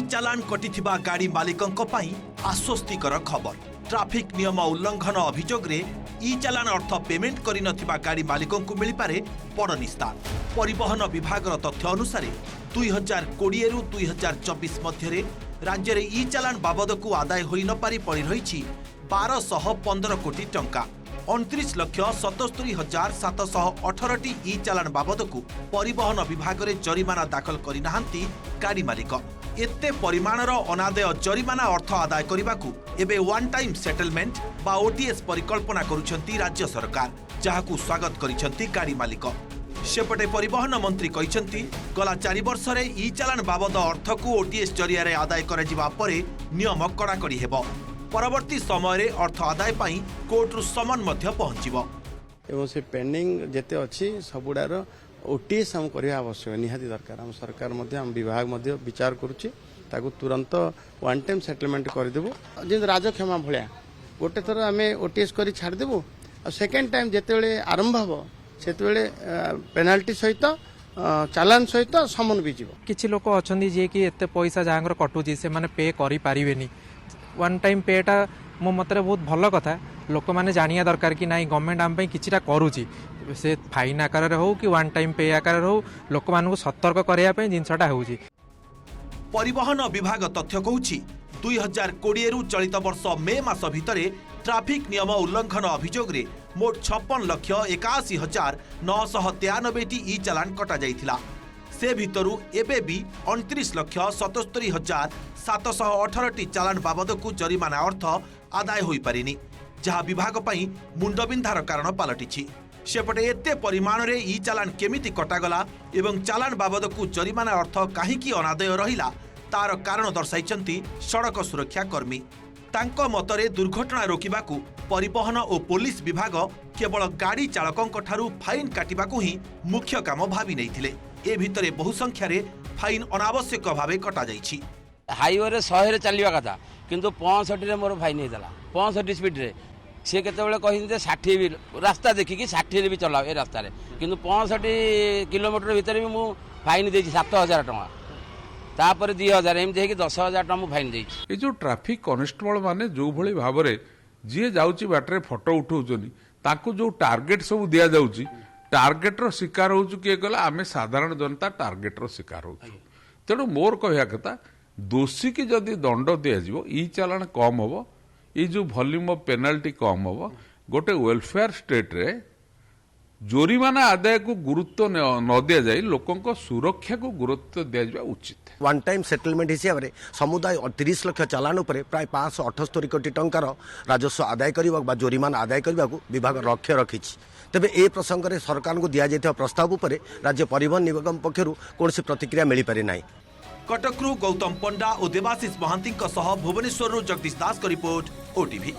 चालान कटिथिबा गाड़ी मालिकंक पई आश्वस्तिकर खबर। ट्रैफिक नियम उल्लंघन अभियोग रे ई चालान अर्थ पेमेंट करि नथिबा गाड़ी मालिकंकु मिली पारे बड़ निस्तार। परिवहन विभागर तथ्य अनुसार 2020 रु 2024 मध्य राज्य रे ई चालान बाबद को आदाय होई न पारी पड़ी रही 1215 कोटी टंका। 29,77,718 टी ई चालान बाबद को परिवहन विभाग रे जरिमाना दाखल करि नाहंती गाड़ी मालिक। एते परिमाणर अनादाय जरिमाना अर्थ आदाय करबाकू एबे वन टाइम सेटलमेंट बा ओटीएस परिकल्पना करुछंती राज्य सरकार, जहाकू स्वागत करिछंती गाड़ी मालिक। सेपटे परिवहन मंत्री कहिछंती गला 4 वर्ष रे ई चालान बाबद अर्थ को ओटीएस जरिया रे आदाय कराजिबा परे नियम कड़ाकड़ी हेबो। परवर्ती समय रे अर्थ आदाय पई कोर्ट रु समन मध्य पहुंचीबो एवं से पेंडिंग जेते अछि सबुडार ओटीएस हम करिया आवश्यक निहाती दरकार। हम सरकार मध्य हम विभाग मध्य विचार करूची ताकू तुरंत वन टाइम सेटलमेंट कर देबो। जे राजक्षमा भलिया गोटे थर आमे ओटीएस करी छाड़ देबो। सेकेंड टाइम जेतेबेले आरंभ हबो सेतेबेले पेनाल्टी सहित चालान सहित समन भी जीव। किछि लोक अछंदी जे कि एते पैसा जांगर कटुची से माने पे करि पारिबेनी। वन टाइम पेटा मो मतरे बहुत भल कथा। लोक माने जानिया दरकार कि नाई गवर्नमेंट आम किछिटा करूची से फाइन आकार हो कि वन टाइम पे आकार हो लोक मानकु सतर्क करिया पे जिनसटा होउची। परिवहन विभाग तथ्य कहूची 2020 रु चलित वर्ष मे मास भितरे ट्रैफिक नियम उल्लंघन अभियोग रे मोट 56,81,993 टी ई चालान कटा जाइथिला। से भितरु एबे भी 29,77,718 टी चालान बाबद को जरिमाना अर्थ आदाय होई पारिनी, जहा विभाग पई मुंडबिंधार कारण पालटिछि। सेपटे एते परिमाण रे ई चालान केमिति कटागला एवं चालान बाबद को जरिमाना अर्थ काहीकि अनादय रहिला तार कारण दर्शाइछंती सड़क सुरक्षा कर्मी। तांको मतरे दुर्घटना रोकिबाकू परिवहन और पुलिस विभाग केवल गाड़ी चालकंक ठारू फाइन काटिबाकू ही मुख्य काम भाबी नैथिले। ए भितरे बहु संख्यार फाइन अनावश्यक भावे कटा जाइछि। हाईवे रे 100 रे चलिया कथा किंतु 65 रे मोर फाइन हेतला। 65 स्पीड रे से केतेबेले कहिते 60 भी रास्ता देखिकी 60 रे भी चलाओ ए रास्ता रे किंतु 65 किलोमीटर भीतर भी मु फाइन देछि 7,000 टका तापर 2,000 एमती है कि 10,000 टका मु फाइन देछि। ए जो ट्रैफिक कांस्टेबल माने जो भली भाबरे जे जाउची बाटरे फोटो उठाउचनी ताकू जो टार्गेट सब दिया जाउची टार्गेट रो शिकार होउछु के गला आमे साधारण जनता टार्गेट रो शिकार होउछु। तेणु मोर कहया कथा दोषी की जदि दंड दिया जीवो ई चालान कम होबो ये जो वॉल्यूम ऑफ पेनाल्टी कम होबो। गोटे वेलफेयर स्टेट रे जोरिमाना आदाय को गुरुत्व न दिया जाए लोकों को सुरक्षा को गुरुत्व दिया जाए उचित। वन टाइम सेटलमेंट हिसाब से समुदाय 30 लाख चालान उपरे प्राय 578 कोटी टंकार राजस्व आदाय करबा जोरिमाना आदाय करबा विभाग लक्ष्य रखी। तेबे ए प्रसंग में सरकार को दिया जायथिबा प्रस्ताव उपरे राज्य परिवहन निगम पक्षरु कोनोसी प्रतिक्रिया मिली पारि नाही। कटकरू गौतम पंडा और देवाशीष महांती भुवनेश्वर जगदीश दास का रिपोर्ट ओटीवी।